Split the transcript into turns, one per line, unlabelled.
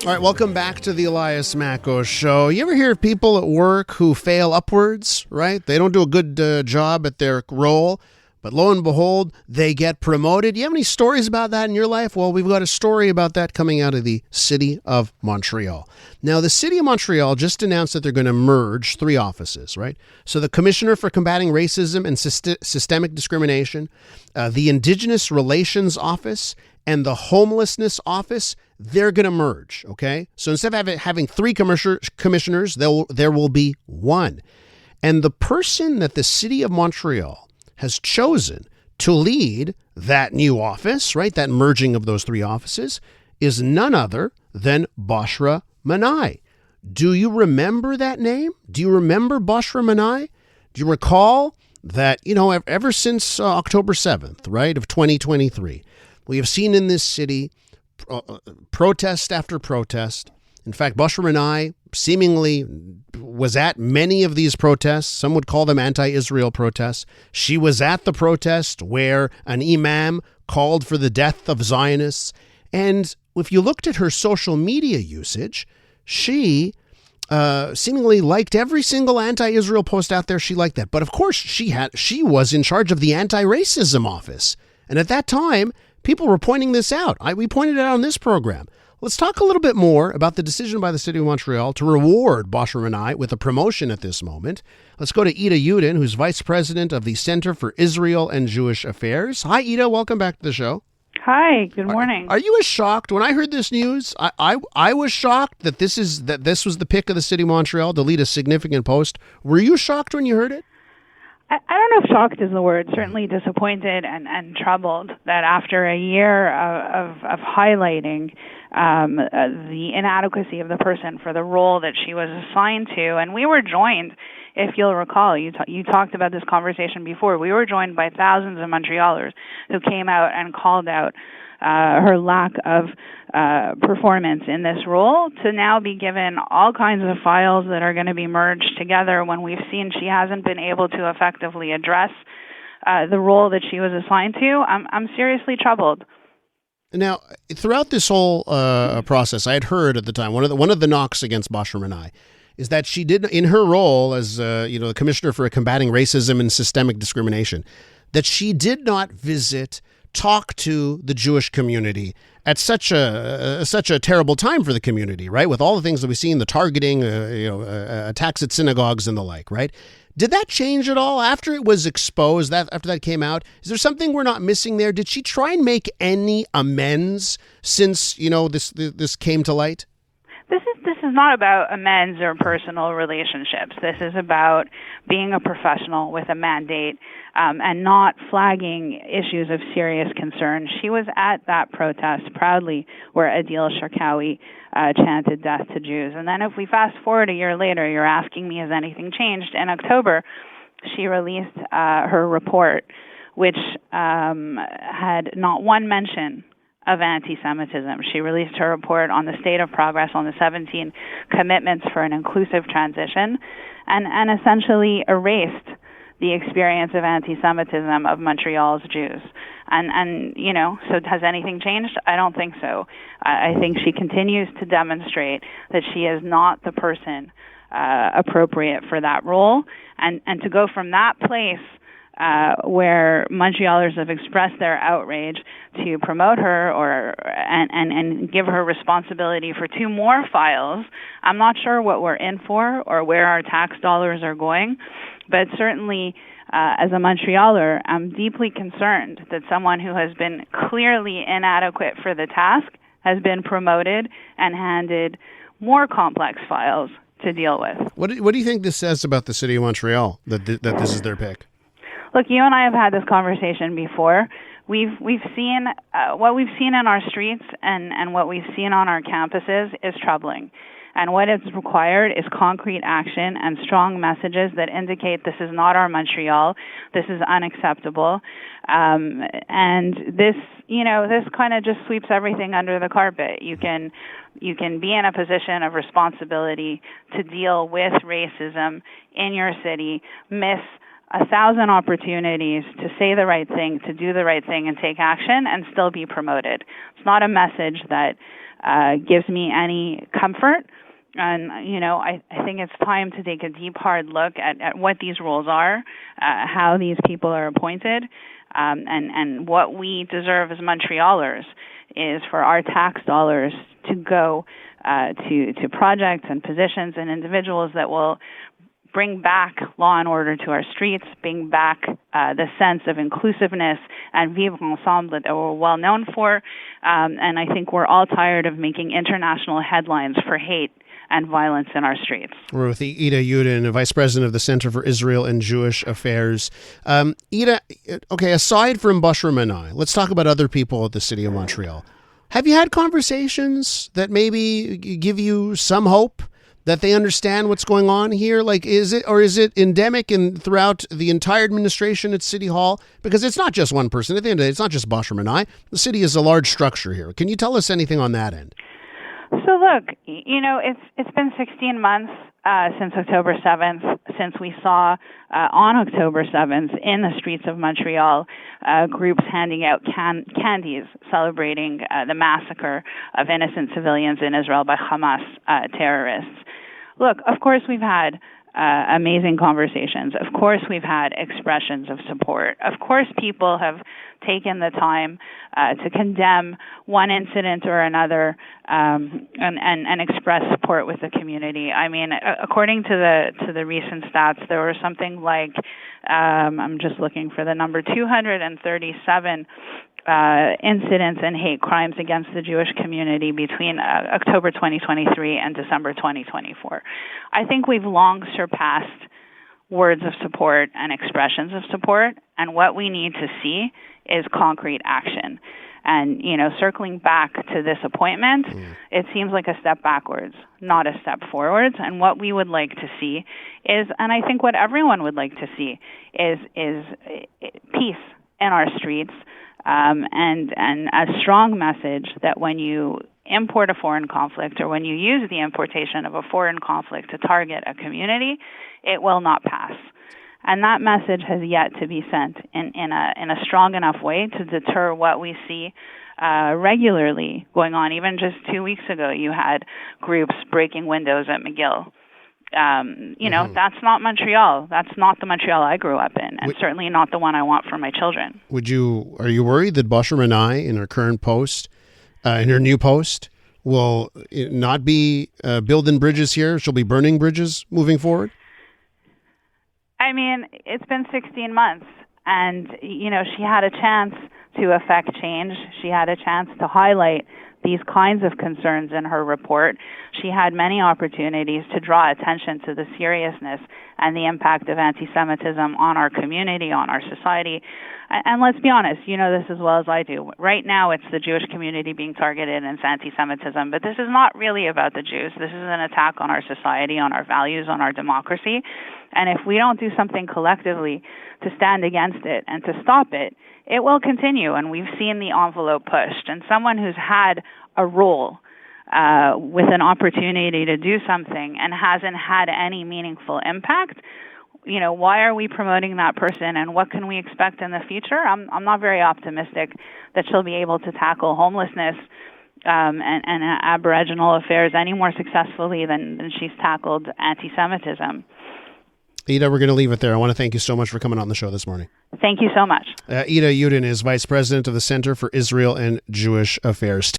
All right, welcome back to the Elias Macko Show. You ever hear of people at work who fail upwards, right? They don't do a good job at their role, but lo and behold, they get promoted. You have any stories about that in your life? Well, we've got a story about that coming out of the city of Montreal. Now, the city of Montreal just announced that they're going to merge 3 offices, right? So the Commissioner for Combating Racism and Systemic Discrimination, the Indigenous Relations Office, and the Homelessness Office, they're going to merge, okay? So instead of having 3 commissioners, there will be 1. And the person that the city of Montreal has chosen to lead that new office, right, that merging of those 3 offices, is none other than Bochra Manaï. Do you remember that name? Do you remember Bochra Manaï? Do you recall that, ever since October 7th, right, of 2023, we have seen in this city protest after protest. In fact, Bochra Manaï seemingly was at many of these protests. Some would call them anti-Israel protests. She was at the protest where an imam called for the death of Zionists. And if you looked at her social media usage, she seemingly liked every single anti-Israel post out there. She liked that. But of course, she was in charge of the anti-racism office. And at that time, people were pointing this out. We pointed it out on this program. Let's talk a little bit more about the decision by the city of Montreal to reward Bochra Manaï with a promotion at this moment. Let's go to Ida Yudin, who's vice president of the Center for Israel and Jewish Affairs. Hi, Ida. Welcome back to the show.
Hi. Good morning.
Are you as shocked? When I heard this news, I was shocked that this was the pick of the city of Montreal to lead a significant post. Were you shocked when you heard it?
I don't know if shocked is the word. Certainly disappointed and troubled that after a year of highlighting the inadequacy of the person for the role that she was assigned to, and we were joined, if you'll recall, you talked about this conversation before, we were joined by thousands of Montrealers who came out and called out her lack of performance in this role, to now be given all kinds of files that are going to be merged together when we've seen she hasn't been able to effectively address the role that she was assigned to. I'm seriously troubled.
Now, throughout this whole process, I had heard at the time, one of the knocks against Bochra Manaï is that she did, in her role as the Commissioner for Combating Racism and Systemic Discrimination, that she did not talk to the Jewish community at such a terrible time for the community, right? With all the things that we've seen, the targeting, attacks at synagogues and the like, right? Did that change at all after it was exposed, after that came out? Is there something we're not missing there? Did she try and make any amends since, this came to light?
This is not about amends or personal relationships. This is about being a professional with a mandate and not flagging issues of serious concern. She was at that protest proudly where Adil Sharkawi chanted death to Jews. And then if we fast forward a year later, you're asking me, has anything changed? In October, she released her report, which had not one mention of anti-Semitism. She released her report on the state of progress on the 17 commitments for an inclusive transition and essentially erased the experience of anti-Semitism of Montreal's Jews. And so has anything changed? I don't think so. I think she continues to demonstrate that she is not the person appropriate for that role. And to go from that place where Montrealers have expressed their outrage to promote her and give her responsibility for 2 more files, I'm not sure what we're in for or where our tax dollars are going. But certainly, as a Montrealer, I'm deeply concerned that someone who has been clearly inadequate for the task has been promoted and handed more complex files to deal with.
What do you think this says about the city of Montreal, that this is their pick?
Look, you and I have had this conversation before. We've seen what we've seen in our streets and what we've seen on our campuses is troubling. And what is required is concrete action and strong messages that indicate this is not our Montreal, this is unacceptable. And this kind of just sweeps everything under the carpet. You can be in a position of responsibility to deal with racism in your city, miss 1,000 opportunities to say the right thing, to do the right thing and take action and still be promoted. It's not a message that gives me any comfort. And, I think it's time to take a deep, hard look at what these roles are, how these people are appointed, and what we deserve as Montrealers is for our tax dollars to go to projects and positions and individuals that will bring back law and order to our streets, bring back the sense of inclusiveness and vivre ensemble that we're well known for. And I think we're all tired of making international headlines for hate and violence in our streets.
We're with Ida Yudin, Vice President of the Center for Israel and Jewish Affairs. Ida, okay, aside from Bochra Manaï, let's talk about other people at the City of Montreal. Have you had conversations that maybe give you some hope that they understand what's going on here? Like, is it endemic and throughout the entire administration at City Hall? Because it's not just one person. At the end of the day, it's not just Bochra Manaï. The city is a large structure here. Can you tell us anything on that end?
So look, it's been 16 months since October 7th, since we saw on October 7th in the streets of Montreal groups handing out candies celebrating the massacre of innocent civilians in Israel by Hamas terrorists. Look, of course we've had amazing conversations. Of course we've had expressions of support. Of course people have taken the time to condemn one incident or another and express support with the community. I mean, according to the recent stats, there were something like, I'm just looking for the number, 237 incidents and hate crimes against the Jewish community between October 2023 and December 2024. I think we've long surpassed words of support and expressions of support, and what we need to see is concrete action. And, circling back to this appointment, it seems like a step backwards, not a step forwards. And what we would like to see is, and I think what everyone would like to see is peace in our streets, and a strong message that when you import a foreign conflict or when you use the importation of a foreign conflict to target a community, it will not pass. And that message has yet to be sent in a strong enough way to deter what we see regularly going on. Even just 2 weeks ago, you had groups breaking windows at McGill. That's not Montreal. That's not the Montreal I grew up in, and certainly not the one I want for my children.
Are you worried that Bochra Manaï, in her current post, in her new post, will not be building bridges here? She'll be burning bridges moving forward?
I mean, it's been 16 months, and, she had a chance to affect change. She had a chance to highlight these kinds of concerns in her report. She had many opportunities to draw attention to the seriousness and the impact of anti-Semitism on our community, on our society. And let's be honest, you know this as well as I do. Right now, it's the Jewish community being targeted and it's anti-Semitism, but this is not really about the Jews. This is an attack on our society, on our values, on our democracy. And if we don't do something collectively to stand against it and to stop it, it will continue. And we've seen the envelope pushed. And someone who's had a role with an opportunity to do something and hasn't had any meaningful impact, why are we promoting that person, and what can we expect in the future? I'm not very optimistic that she'll be able to tackle homelessness and Aboriginal affairs any more successfully than she's tackled anti-Semitism.
Ida, we're going to leave it there. I want to thank you so much for coming on the show this morning.
Thank you so much.
Ida Yudin is Vice President of the Center for Israel and Jewish Affairs.